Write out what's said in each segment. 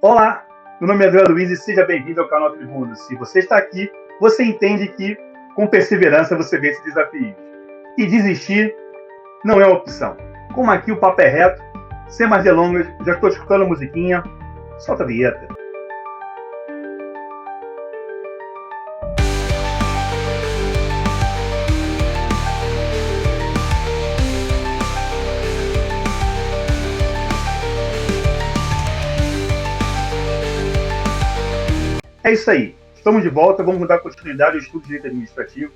Olá, meu nome é André Luiz e seja bem-vindo ao canal Tribuno. Se você está aqui, você entende que com perseverança você vence desafios. E desistir não é uma opção. Como aqui o papo é reto, sem mais delongas, já estou escutando a musiquinha, solta a vinheta. É isso aí, estamos de volta, vamos dar continuidade ao estudo de direito administrativo.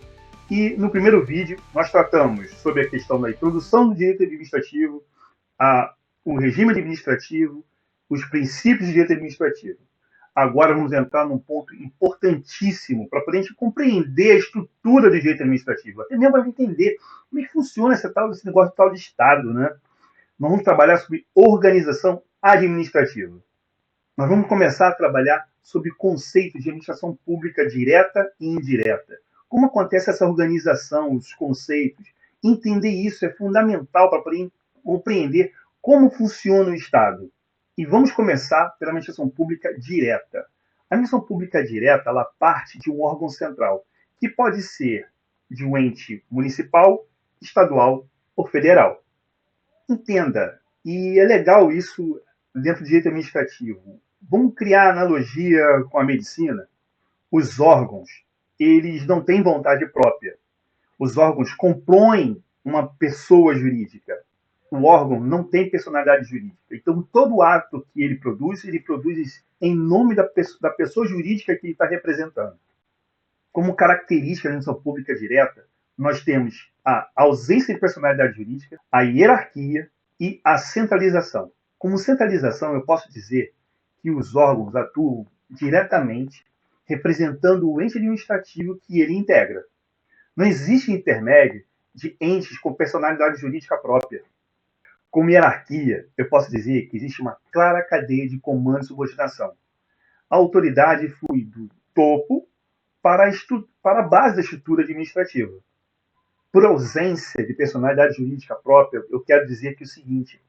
E no primeiro vídeo nós tratamos sobre a questão da introdução do direito administrativo, o regime administrativo, os princípios de direito administrativo. Agora vamos entrar num ponto importantíssimo para poder a gente compreender a estrutura do direito administrativo, até mesmo para entender como é que funciona esse negócio de Estado, né? Nós vamos trabalhar sobre organização administrativa. Nós vamos começar a trabalhar sobre conceitos de administração pública direta e indireta. Como acontece essa organização, os conceitos? Entender isso é fundamental para poder compreender como funciona o Estado. E vamos começar pela administração pública direta. A administração pública direta, ela parte de um órgão central, que pode ser de um ente municipal, estadual ou federal. Entenda, e é legal isso dentro do direito administrativo. Vamos criar analogia com a medicina? Os órgãos, eles não têm vontade própria. Os órgãos compõem uma pessoa jurídica. O órgão não tem personalidade jurídica. Então, todo ato que ele produz em nome da pessoa jurídica que ele está representando. Como característica da administração pública direta, nós temos a ausência de personalidade jurídica, a hierarquia e a centralização. Como centralização, eu posso dizer que os órgãos atuam diretamente representando o ente administrativo que ele integra. Não existe intermédio de entes com personalidade jurídica própria. Como hierarquia, eu posso dizer que existe uma clara cadeia de comando e subordinação. A autoridade flui do topo para a base da estrutura administrativa. Por ausência de personalidade jurídica própria, eu quero dizer que é o seguinte: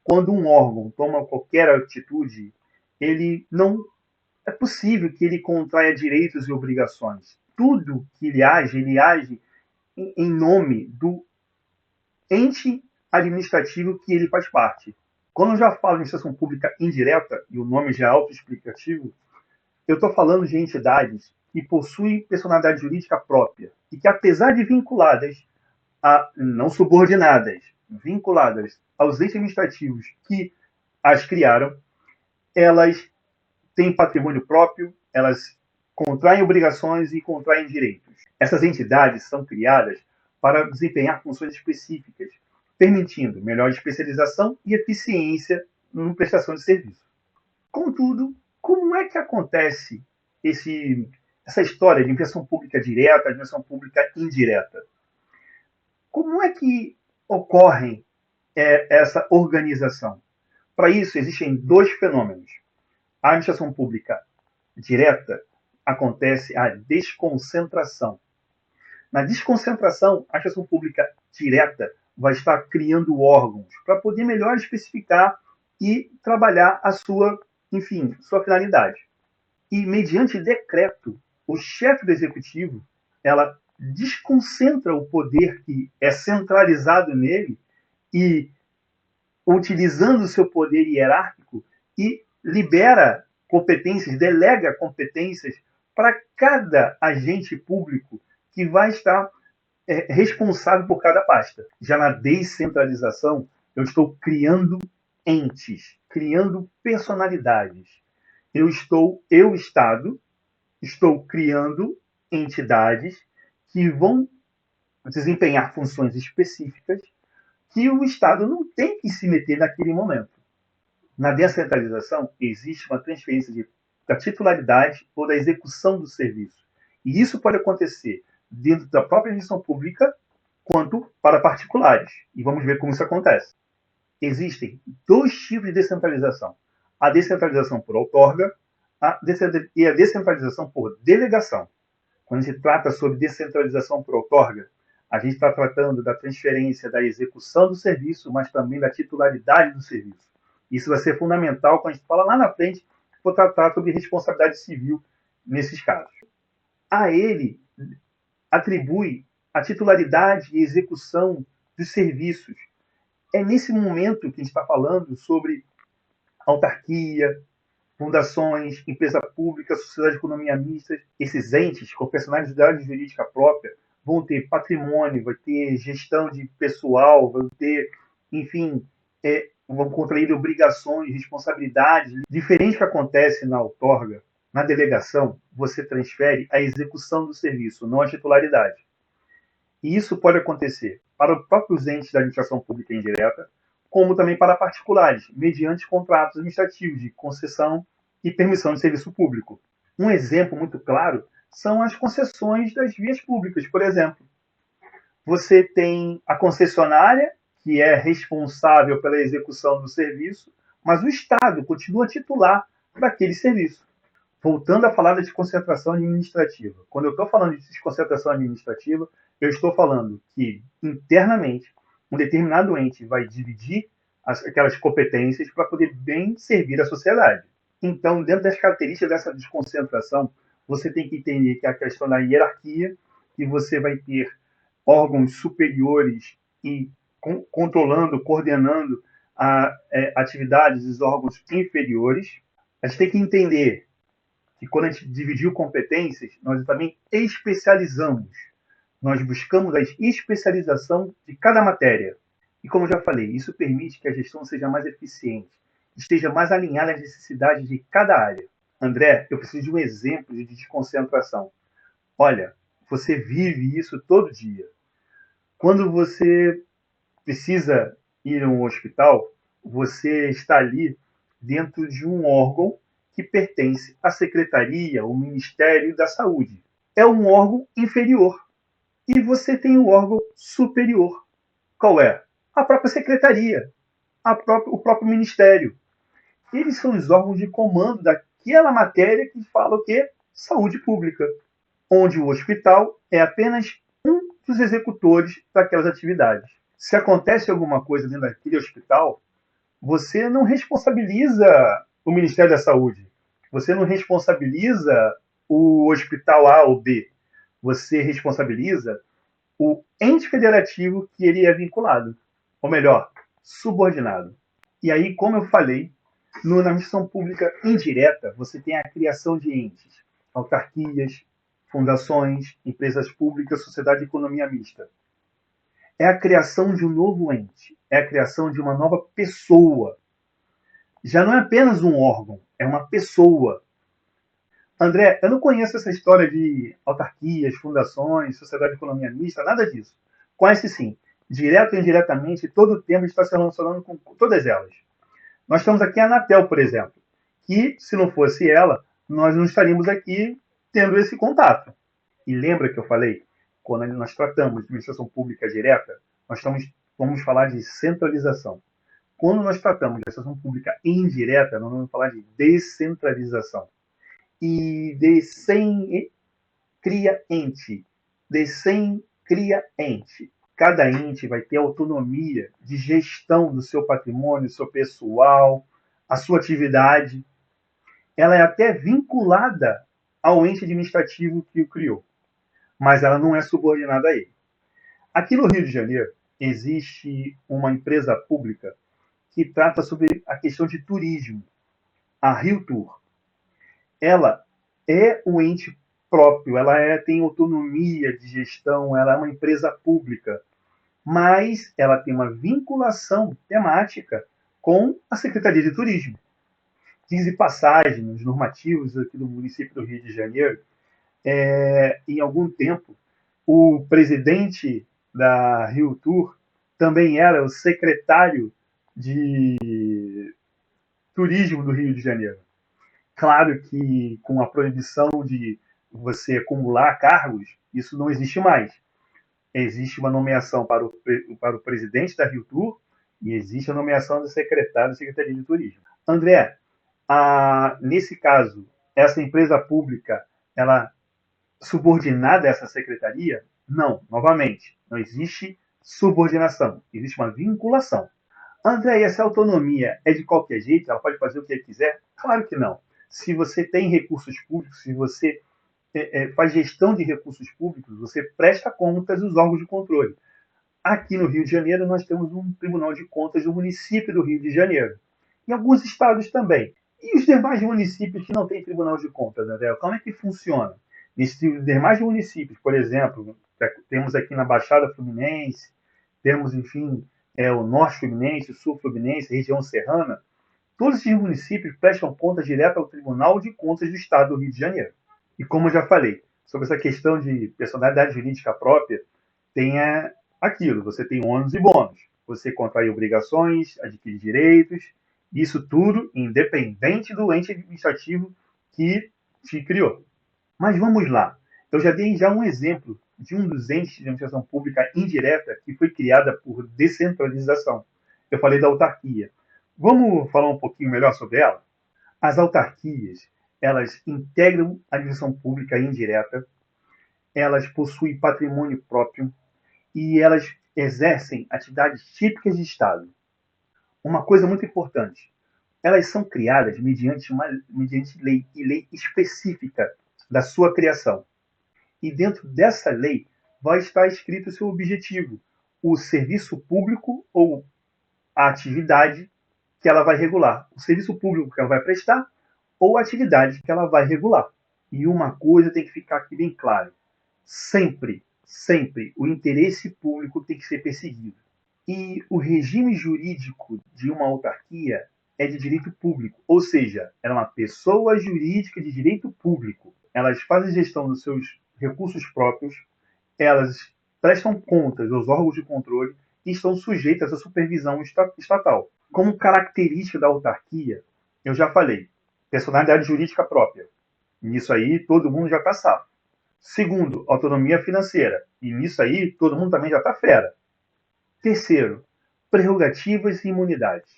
quando um órgão toma qualquer atitude, ele não é possível que ele contraia direitos e obrigações. Tudo que ele age em nome do ente administrativo que ele faz parte. Quando eu já falo de administração pública indireta, e o nome já é autoexplicativo, eu estou falando de entidades que possuem personalidade jurídica própria e que, apesar de vinculadas a não subordinadas, vinculadas aos entes administrativos que as criaram, elas têm patrimônio próprio, elas contraem obrigações e contraem direitos. Essas entidades são criadas para desempenhar funções específicas, permitindo melhor especialização e eficiência na prestação de serviço. Contudo, como é que acontece essa história de administração pública direta, administração pública indireta? Como é que ocorre essa organização? Para isso, existem dois fenômenos. A administração pública direta acontece a desconcentração. Na desconcentração, a administração pública direta vai estar criando órgãos para poder melhor especificar e trabalhar a sua finalidade. E, mediante decreto, o chefe do executivo, ela desconcentra o poder que é centralizado nele e, utilizando o seu poder hierárquico, e libera competências, delega competências para cada agente público que vai estar responsável por cada pasta. Já na descentralização, eu estou criando entes, criando personalidades. Eu, Estado, estou criando entidades que vão desempenhar funções específicas que o Estado não tem que se meter naquele momento. Na descentralização, existe uma transferência da titularidade ou da execução do serviço. E isso pode acontecer dentro da própria administração pública quanto para particulares. E vamos ver como isso acontece. Existem dois tipos de descentralização. A descentralização por outorga e a descentralização por delegação. Quando se trata sobre descentralização por outorga, a gente está tratando da transferência da execução do serviço, mas também da titularidade do serviço. Isso vai ser fundamental quando a gente fala lá na frente for tratar sobre responsabilidade civil nesses casos. A ele atribui a titularidade e execução dos serviços. É nesse momento que a gente está falando sobre autarquia, fundações, empresa pública, sociedade de economia mista. Esses entes com personalidade jurídica própria vão ter patrimônio, vai ter gestão de pessoal, vão ter, enfim, vão contrair obrigações, responsabilidades. Diferente do que acontece na outorga, na delegação, você transfere a execução do serviço, não a titularidade. E isso pode acontecer para os próprios entes da administração pública indireta, como também para particulares, mediante contratos administrativos de concessão e permissão de serviço público. Um exemplo muito claro são as concessões das vias públicas, por exemplo. Você tem a concessionária, que é responsável pela execução do serviço, mas o Estado continua titular daquele serviço. Voltando a falar da desconcentração administrativa. Quando eu estou falando de desconcentração administrativa, eu estou falando que, internamente, um determinado ente vai dividir aquelas competências para poder bem servir a sociedade. Então, dentro das características dessa desconcentração, você tem que entender que a questão da hierarquia, que você vai ter órgãos superiores e controlando, coordenando atividades dos órgãos inferiores. A gente tem que entender que quando a gente dividiu competências, nós também especializamos. Nós buscamos a especialização de cada matéria. E como eu já falei, isso permite que a gestão seja mais eficiente, esteja mais alinhada às necessidades de cada área. André, eu preciso de um exemplo de desconcentração. Olha, você vive isso todo dia. Quando você precisa ir a um hospital, você está ali dentro de um órgão que pertence à Secretaria, ao Ministério da Saúde. É um órgão inferior. E você tem o órgão superior. Qual é? A própria Secretaria, o próprio Ministério. Eles são os órgãos de comando daquela matéria que fala o quê? Saúde pública. Onde o hospital é apenas um dos executores daquelas atividades. Se acontece alguma coisa dentro daquele hospital, você não responsabiliza o Ministério da Saúde. Você não responsabiliza o hospital A ou B. Você responsabiliza o ente federativo que ele é vinculado. Ou melhor, subordinado. E aí, como eu falei, na administração pública indireta, você tem a criação de entes, autarquias, fundações, empresas públicas, sociedade de economia mista. É a criação de um novo ente, é a criação de uma nova pessoa. Já não é apenas um órgão, é uma pessoa. André, eu não conheço essa história de autarquias, fundações, sociedade de economia mista, nada disso. Conhece sim. Direto e indiretamente, todo o tempo está se relacionando com todas elas. Nós temos aqui a Anatel, por exemplo, que, se não fosse ela, nós não estaríamos aqui tendo esse contato. E lembra que eu falei, quando nós tratamos de administração pública direta, vamos falar de centralização. Quando nós tratamos de administração pública indireta, nós vamos falar de descentralização. E descem cria ente. Descem cria ente. Cada ente vai ter autonomia de gestão do seu patrimônio, do seu pessoal, a sua atividade. Ela é até vinculada ao ente administrativo que o criou, mas ela não é subordinada a ele. Aqui no Rio de Janeiro, existe uma empresa pública que trata sobre a questão de turismo, a Rio Tour. Ela é um ente próprio, ela tem autonomia de gestão, ela é uma empresa pública, mas ela tem uma vinculação temática com a Secretaria de Turismo. Diz de passagem, nos normativos aqui do município do Rio de Janeiro, em algum tempo, o presidente da Rio Tour também era o secretário de Turismo do Rio de Janeiro. Claro que com a proibição de você acumular cargos, isso não existe mais. Existe uma nomeação para o presidente da Rio Tour e existe a nomeação do secretário da Secretaria de Turismo. André, nesse caso, essa empresa pública, ela subordinada a essa secretaria? Não, novamente, não existe subordinação, existe uma vinculação. André, essa autonomia é de qualquer jeito? Ela pode fazer o que quiser? Claro que não. se você tem recursos públicos, se você faz gestão de recursos públicos, você presta contas aos órgãos de controle. Aqui no Rio de Janeiro, nós temos um Tribunal de Contas do município do Rio de Janeiro. Em alguns estados também. E os demais municípios que não têm Tribunal de Contas, André? Como é que funciona? Nesses demais municípios, por exemplo, temos aqui na Baixada Fluminense, temos, enfim, o Norte Fluminense, o Sul Fluminense, a região serrana, todos esses municípios prestam contas direto ao Tribunal de Contas do Estado do Rio de Janeiro. E como eu já falei, sobre essa questão de personalidade jurídica própria, tem aquilo, você tem ônus e bônus. Você contrai obrigações, adquire direitos, isso tudo independente do ente administrativo que te criou. Mas vamos lá. Eu já dei um exemplo de um dos entes de administração pública indireta que foi criada por descentralização. Eu falei da autarquia. Vamos falar um pouquinho melhor sobre ela? As autarquias, elas integram a administração pública indireta, elas possuem patrimônio próprio e elas exercem atividades típicas de Estado. Uma coisa muito importante, elas são criadas mediante lei, e lei específica da sua criação. E dentro dessa lei vai estar escrito o seu objetivo, o serviço público ou a atividade que ela vai regular, o serviço público que ela vai prestar ou a atividade que ela vai regular. E uma coisa tem que ficar aqui bem claro: sempre, sempre o interesse público tem que ser perseguido. E o regime jurídico de uma autarquia é de direito público, ou seja, ela é uma pessoa jurídica de direito público. Elas fazem gestão dos seus recursos próprios, elas prestam contas aos órgãos de controle e estão sujeitas à supervisão estatal. Como característica da autarquia, eu já falei, personalidade jurídica própria. Nisso aí, todo mundo já está safo. Segundo, autonomia financeira. E nisso aí, todo mundo também já está fera. Terceiro, prerrogativas e imunidades.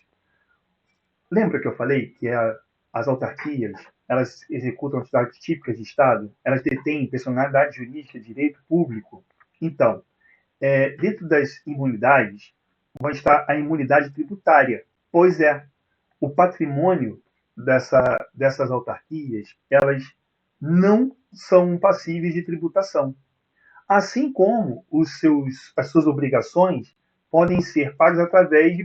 Lembra que eu falei que as autarquias, elas executam atividades típicas de Estado, elas detêm personalidade jurídica, direito público. Então, dentro das imunidades, vai estar a imunidade tributária. Pois é, o patrimônio dessas autarquias, elas não são passíveis de tributação. Assim como as suas obrigações podem ser pagas através de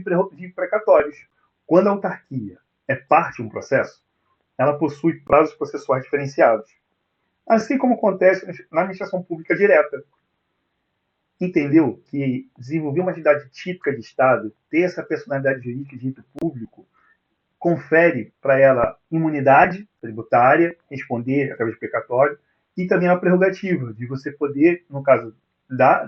precatórios. Quando a autarquia é parte de um processo, ela possui prazos processuais diferenciados, assim como acontece na administração pública direta. Entendeu que desenvolver uma atividade típica de Estado, ter essa personalidade jurídica de direito público, confere para ela imunidade tributária, responder através de precatório, e também a prerrogativa de você poder, no caso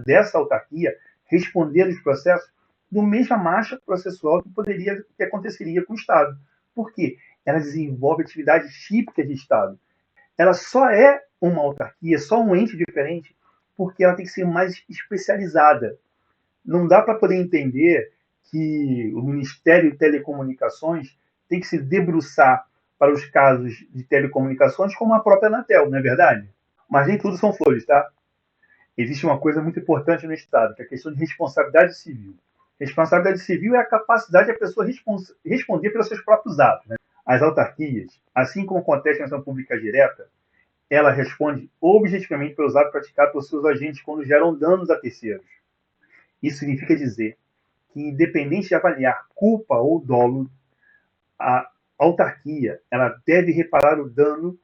dessa autarquia, responder os processos do mesma marcha processual que aconteceria com o Estado. Por quê? Ela desenvolve atividades típicas de Estado. Ela só é uma autarquia, só um ente diferente, porque ela tem que ser mais especializada. Não dá para poder entender que o Ministério de Telecomunicações tem que se debruçar para os casos de telecomunicações como a própria Anatel, não é verdade? Mas nem tudo são flores, tá? Existe uma coisa muito importante no Estado, que é a questão de responsabilidade civil. Responsabilidade civil é a capacidade da pessoa responder pelos seus próprios atos. Né? As autarquias, assim como acontece na ação pública direta, ela responde objetivamente pelos atos praticados por seus agentes quando geram danos a terceiros. Isso significa dizer que, independente de avaliar culpa ou dolo, a autarquia ela deve reparar o dano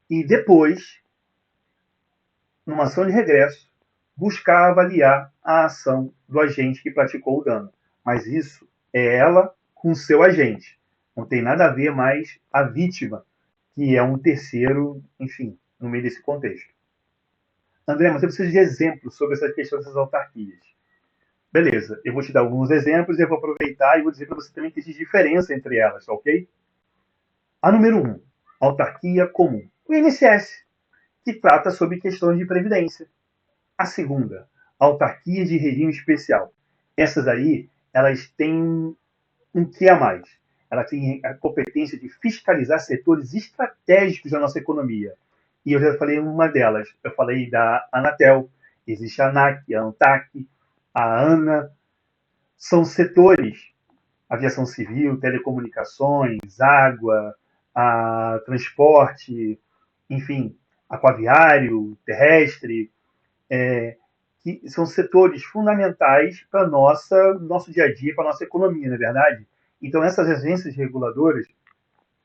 e depois, numa ação de regresso, buscar avaliar a ação do agente que praticou o dano. Mas isso é ela com o seu agente. Não tem nada a ver mais a vítima, que é um terceiro, enfim, no meio desse contexto. André, mas eu preciso de exemplos sobre essa questão dessas autarquias. Beleza, eu vou te dar alguns exemplos e eu vou aproveitar e vou dizer para você também que existe diferença entre elas, ok? A número 1, autarquia comum. O INSS, que trata sobre questões de previdência. A segunda, autarquia de regime especial. Essas aí, elas têm um que a mais. Ela tem a competência de fiscalizar setores estratégicos da nossa economia. E eu já falei uma delas. Eu falei da Anatel, existe a ANAC, a ANTAC, a ANA. São setores, aviação civil, telecomunicações, água, a transporte, enfim, aquaviário, terrestre, que são setores fundamentais para nosso dia a dia, para a nossa economia, não é verdade? Então, essas agências reguladoras,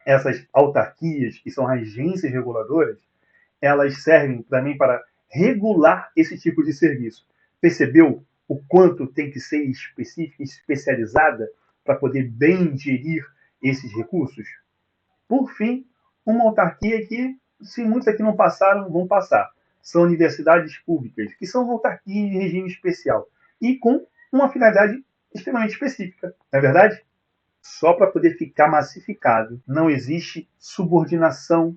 essas autarquias, que são agências reguladoras, elas servem também para regular esse tipo de serviço. Percebeu o quanto tem que ser específica e especializada para poder bem gerir esses recursos? Por fim, uma autarquia que, se muitos aqui não passaram, vão passar. São universidades públicas, que são autarquias de regime especial e com uma finalidade extremamente específica, não é verdade? Só para poder ficar massificado. Não existe subordinação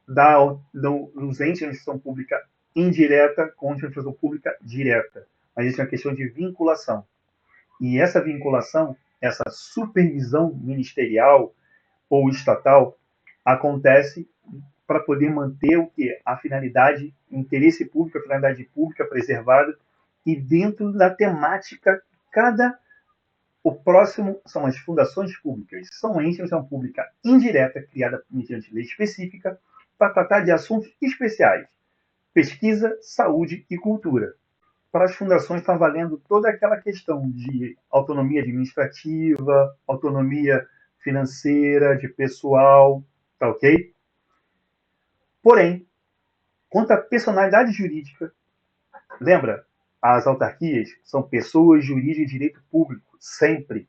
dos entes de administração pública indireta com a administração pública direta. Mas isso é uma questão de vinculação. E essa vinculação, essa supervisão ministerial ou estatal, acontece para poder manter o que? A finalidade, o interesse público, a finalidade pública preservada e dentro da temática cada. O próximo são as fundações públicas. São entes de administração pública indireta, criada mediante lei específica, para tratar de assuntos especiais: pesquisa, saúde e cultura. Para as fundações está valendo toda aquela questão de autonomia administrativa, autonomia financeira, de pessoal, tá ok? Porém, quanto à personalidade jurídica, lembra, as autarquias são pessoas jurídicas de direito público, sempre.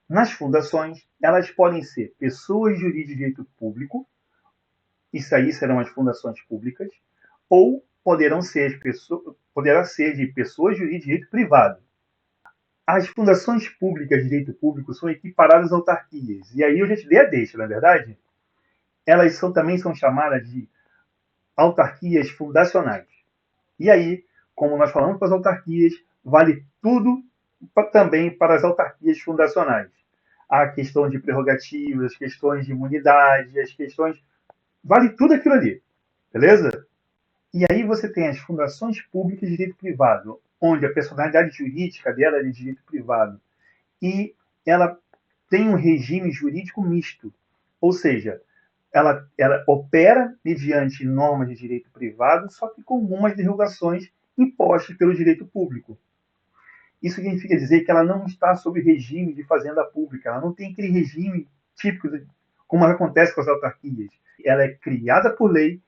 Nas fundações, elas podem ser pessoas jurídicas de direito público, isso aí serão as fundações públicas, ou poderá ser de pessoas jurídicas de direito privado. As fundações públicas de direito público são equiparadas às autarquias, e aí eu já te dei a deixa, na é verdade? Elas também são chamadas de autarquias fundacionais. E aí, como nós falamos para as autarquias, vale tudo também para as autarquias fundacionais. A questão de prerrogativas, as questões de imunidade, as questões. Vale tudo aquilo ali, beleza? E aí você tem as fundações públicas de direito privado, onde a personalidade jurídica dela é de direito privado. E ela tem um regime jurídico misto, ou seja, ela opera mediante normas de direito privado, só que com algumas derrogações impostas pelo direito público. Isso significa dizer que ela não está sob regime de fazenda pública, ela não tem aquele regime típico como acontece com as autarquias. Ela é criada por lei,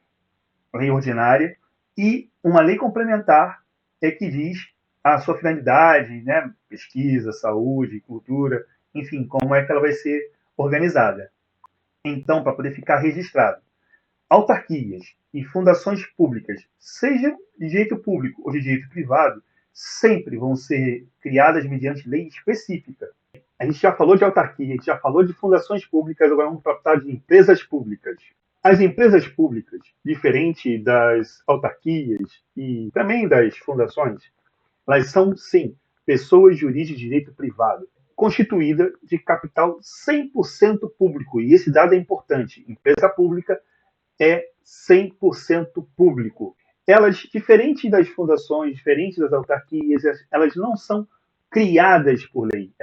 lei ordinária, e uma lei complementar é que diz a sua finalidade, né? Pesquisa, saúde, cultura, enfim, como é que ela vai ser organizada. Então, para poder ficar registrado, autarquias e fundações públicas, seja de direito público ou de direito privado, sempre vão ser criadas mediante lei específica. A gente já falou de autarquia, a gente já falou de fundações públicas, agora vamos tratar de empresas públicas. As empresas públicas, diferente das autarquias e também das fundações, elas são, sim, pessoas jurídicas de direito privado, constituída de capital 100% público. E esse dado é importante. Empresa pública é 100% público. Elas, diferente das fundações, diferente das autarquias, elas não são criadas por lei.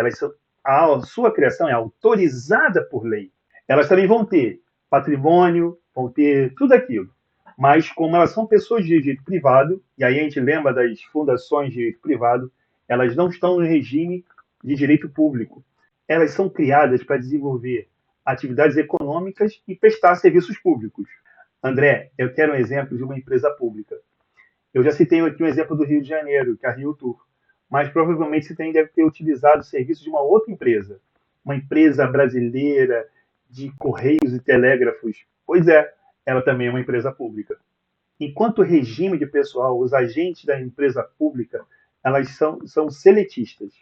A sua criação é autorizada por lei. Elas também vão ter patrimônio, vão ter tudo aquilo. Mas como elas são pessoas de direito privado, e aí a gente lembra das fundações de direito privado, elas não estão no regime de direito público. Elas são criadas para desenvolver atividades econômicas e prestar serviços públicos. André, eu quero um exemplo de uma empresa pública. Eu já citei aqui um exemplo do Rio de Janeiro, que é a Rio Tour, mas provavelmente você também deve ter utilizado o serviço de uma outra empresa, uma empresa brasileira de correios e telégrafos. Pois é, ela também é uma empresa pública. Enquanto regime de pessoal, os agentes da empresa pública, elas são seletistas,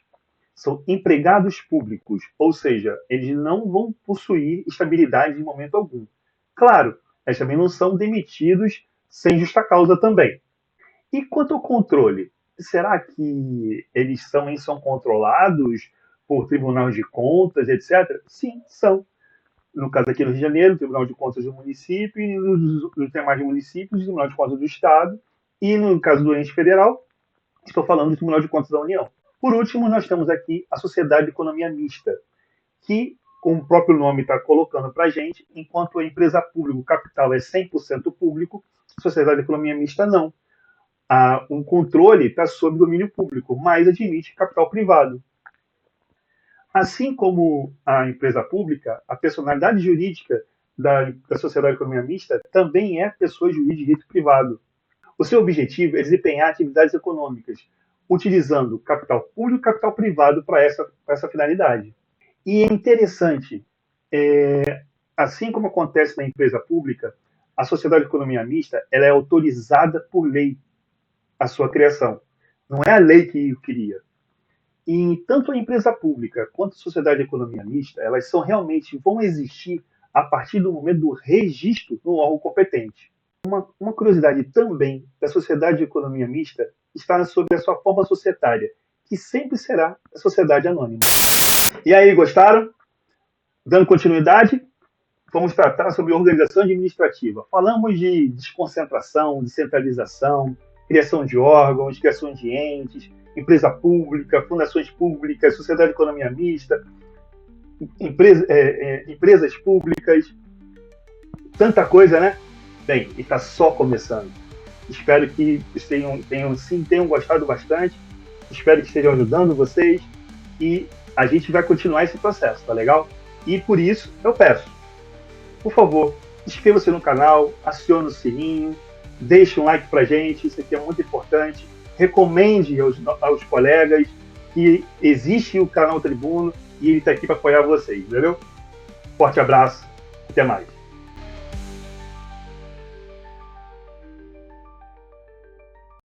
são empregados públicos, ou seja, eles não vão possuir estabilidade em momento algum. Claro, eles também não são demitidos sem justa causa também. E quanto ao controle, será que eles são controlados por tribunal de contas, etc? Sim, são. No caso aqui no Rio de Janeiro, o Tribunal de Contas do município, e nos demais municípios, o Tribunal de Contas do Estado, e no caso do ente federal, estou falando do Tribunal de Contas da União. Por último, nós temos aqui a Sociedade de Economia Mista, que como o próprio nome está colocando para a gente, enquanto a empresa pública, o capital é 100% público, a sociedade de economia mista não. O controle está sob domínio público, mas admite capital privado. Assim como a empresa pública, a personalidade jurídica da sociedade de economia mista também é pessoa jurídica de direito privado. O seu objetivo é desempenhar atividades econômicas, utilizando capital público e capital privado para essa finalidade. E é interessante, assim como acontece na empresa pública, a sociedade de economia mista ela é autorizada por lei a sua criação. Não é a lei que o queria. E tanto a empresa pública quanto a sociedade de economia mista, elas vão existir a partir do momento do registro no órgão competente. Uma curiosidade também da sociedade de economia mista está sobre a sua forma societária, que sempre será a sociedade anônima. E aí, gostaram? Dando continuidade, vamos tratar sobre organização administrativa. Falamos de desconcentração, descentralização, criação de órgãos, criação de entes, empresa pública, fundações públicas, sociedade de economia mista, empresas públicas, tanta coisa, né? Bem, e está só começando. Espero que tenham gostado bastante, espero que estejam ajudando vocês e a gente vai continuar esse processo, tá legal? E por isso eu peço, por favor, inscreva-se no canal, acione o sininho, deixe um like pra gente, isso aqui é muito importante. Recomende aos colegas que existe o canal Tribuno e ele está aqui para apoiar vocês, entendeu? Forte abraço, até mais.